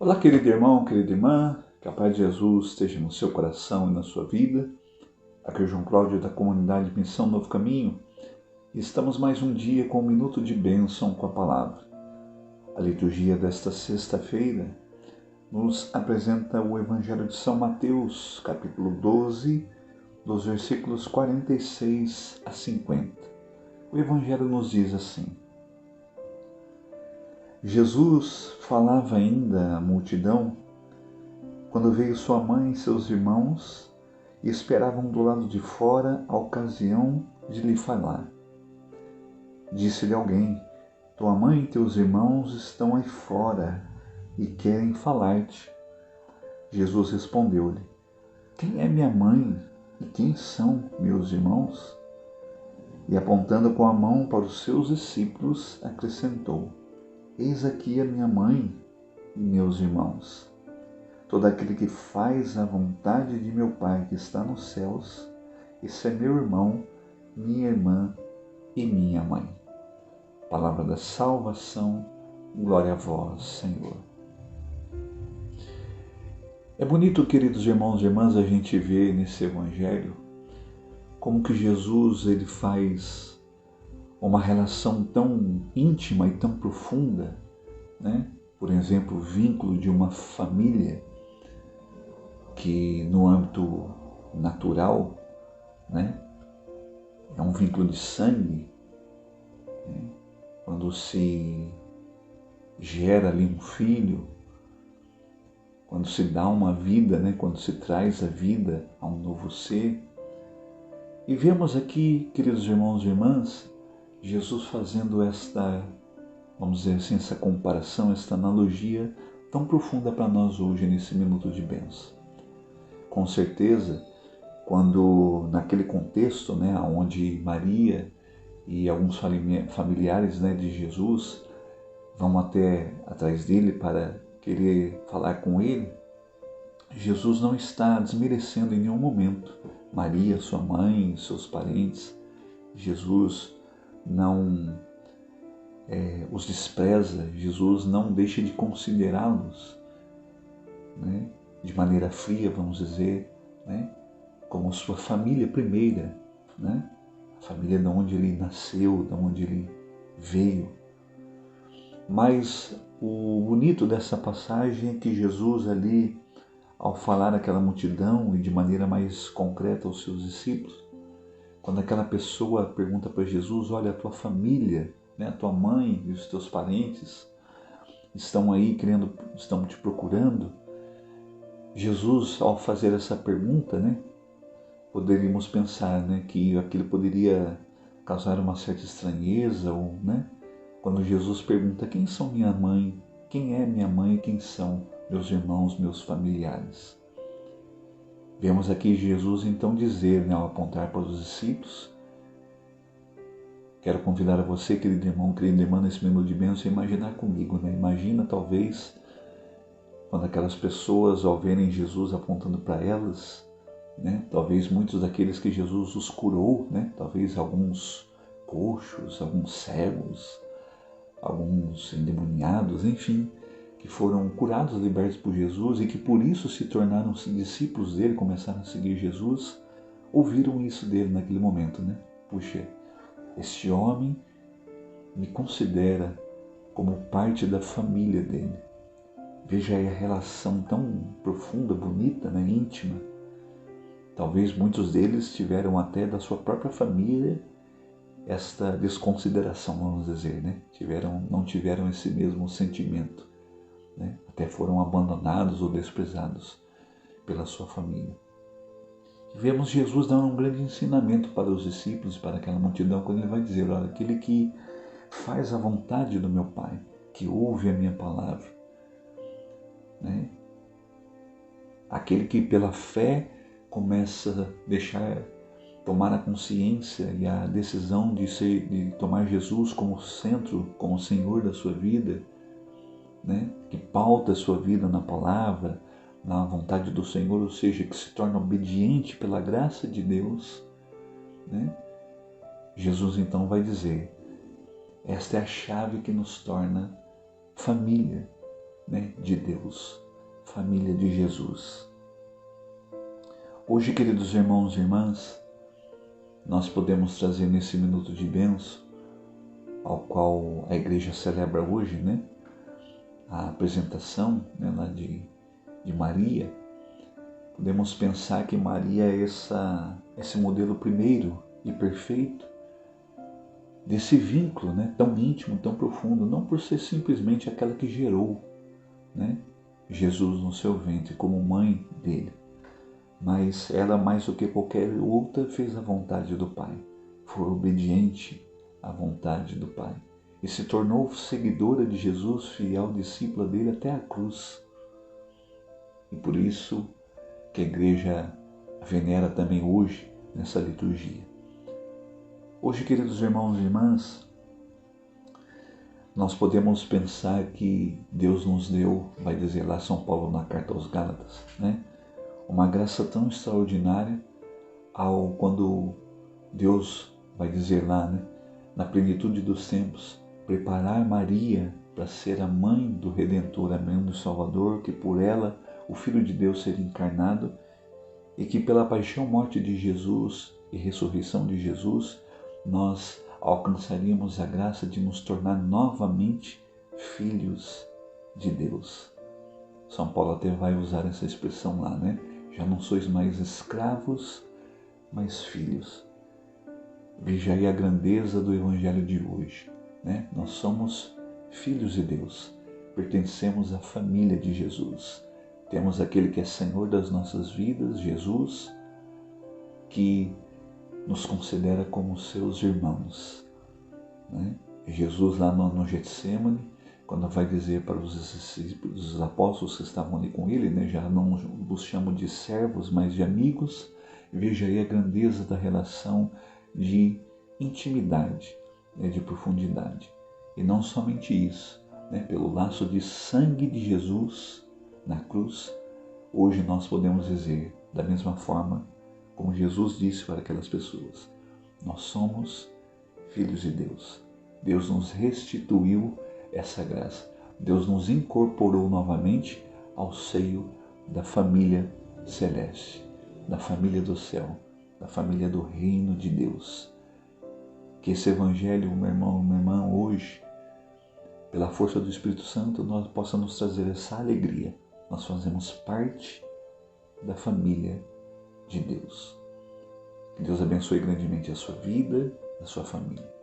Olá, querido irmão, querida irmã, que a paz de Jesus esteja no seu coração e na sua vida. Aqui é o João Cláudio da comunidade Missão Novo Caminho e estamos mais um dia com um minuto de bênção com a palavra. A liturgia desta sexta-feira nos apresenta o Evangelho de São Mateus, capítulo 12, dos versículos 46 a 50. O Evangelho nos diz assim: Jesus falava ainda à multidão quando veio sua mãe e seus irmãos e esperavam do lado de fora a ocasião de lhe falar. Disse-lhe alguém: tua mãe e teus irmãos estão aí fora e querem falar-te. Jesus respondeu-lhe: quem é minha mãe e quem são meus irmãos? E apontando com a mão para os seus discípulos, acrescentou: eis aqui a minha mãe e meus irmãos. Todo aquele que faz a vontade de meu Pai que está nos céus, esse é meu irmão, minha irmã e minha mãe. Palavra da salvação, glória a vós, Senhor. É bonito, queridos irmãos e irmãs, a gente ver nesse Evangelho como que Jesus ele faz uma relação tão íntima e tão profunda, né? Por exemplo, o vínculo de uma família que no âmbito natural, né, é um vínculo de sangue, né? Quando se gera ali um filho, quando se dá uma vida, né, quando se traz a vida a um novo ser. E vemos aqui, queridos irmãos e irmãs, Jesus fazendo esta, vamos dizer assim, essa comparação, esta analogia tão profunda para nós hoje nesse minuto de bênção. Com certeza, quando naquele contexto, né, onde Maria e alguns familiares, né, de Jesus vão até atrás dele para querer falar com ele, Jesus não está desmerecendo em nenhum momento Maria, sua mãe, seus parentes. Jesus não os despreza, Jesus não deixa de considerá-los, né, de maneira fria, vamos dizer, né, como sua família primeira, né, a família de onde ele nasceu, de onde ele veio. Mas o bonito dessa passagem é que Jesus ali, ao falar àquela multidão e de maneira mais concreta aos seus discípulos, quando aquela pessoa pergunta para Jesus: olha, a tua família, né, a tua mãe e os teus parentes estão aí estão te procurando. Jesus, ao fazer essa pergunta, né, poderíamos pensar, né, que aquilo poderia causar uma certa estranheza, ou, né, quando Jesus pergunta: quem são minha mãe, quem é minha mãe e quem são meus irmãos, meus familiares? Vemos aqui Jesus então dizer, né, ao apontar para os discípulos. Quero convidar a você, querido irmão, querida irmã, nesse minuto de bênção, a imaginar comigo, né? Imagina talvez quando aquelas pessoas, ao verem Jesus apontando para elas, né, talvez muitos daqueles que Jesus os curou, né, talvez alguns coxos, alguns cegos, alguns endemoniados, enfim, que foram curados, libertos por Jesus e que por isso se tornaram discípulos dele, começaram a seguir Jesus, ouviram isso dele naquele momento, né? Puxa, este homem me considera como parte da família dele. Veja aí a relação tão profunda, bonita, né, íntima. Talvez muitos deles tiveram até da sua própria família esta desconsideração, vamos dizer, né? Não tiveram esse mesmo sentimento, né? Até foram abandonados ou desprezados pela sua família. E vemos Jesus dando um grande ensinamento para os discípulos, para aquela multidão, quando ele vai dizer: olha, aquele que faz a vontade do meu Pai, que ouve a minha palavra, né? Aquele que pela fé começa a tomar a consciência e a decisão de tomar Jesus como centro, como Senhor da sua vida, né? Que pauta a sua vida na palavra, na vontade do Senhor, ou seja, que se torna obediente pela graça de Deus, né? Jesus então vai dizer: esta é a chave que nos torna família. né, de Deus, família de Jesus. Hoje, queridos irmãos e irmãs, nós podemos trazer nesse minuto de bênção, ao qual a igreja celebra hoje, né, a apresentação, né, lá de Maria. Podemos pensar que Maria é esse modelo primeiro e perfeito desse vínculo, né, tão íntimo, tão profundo, não por ser simplesmente aquela que gerou, né, Jesus no seu ventre como mãe dele, mas ela, mais do que qualquer outra, fez a vontade do Pai, foi obediente à vontade do Pai e se tornou seguidora de Jesus, fiel discípula dele até a cruz. E por isso que a igreja venera também hoje nessa liturgia. Hoje, queridos irmãos e irmãs, nós podemos pensar que Deus nos deu, vai dizer lá São Paulo na carta aos Gálatas, né, uma graça tão extraordinária quando Deus vai dizer lá, né, na plenitude dos tempos, preparar Maria para ser a mãe do Redentor, a mãe do Salvador, que por ela o Filho de Deus seria encarnado e que pela paixão, morte de Jesus e ressurreição de Jesus, nós alcançaríamos a graça de nos tornar novamente filhos de Deus. São Paulo até vai usar essa expressão lá, né? Já não sois mais escravos, mas filhos. Veja aí a grandeza do Evangelho de hoje, né? Nós somos filhos de Deus, pertencemos à família de Jesus. Temos aquele que é Senhor das nossas vidas, Jesus, que nos considera como seus irmãos, né? Jesus lá no Getsemane, quando vai dizer para os discípulos, os apóstolos que estavam ali com ele, né, já não os chamam de servos, mas de amigos. Veja aí a grandeza da relação de intimidade, né, de profundidade. E não somente isso, né, pelo laço de sangue de Jesus na cruz, hoje nós podemos dizer, da mesma forma como Jesus disse para aquelas pessoas, nós somos filhos de Deus. Deus nos restituiu essa graça. Deus nos incorporou novamente ao seio da família celeste, da família do céu, da família do reino de Deus. Que esse Evangelho, meu irmão, minha irmã, hoje, pela força do Espírito Santo, nós possa nos trazer essa alegria. Nós fazemos parte da família de Deus. Que Deus abençoe grandemente a sua vida, a sua família.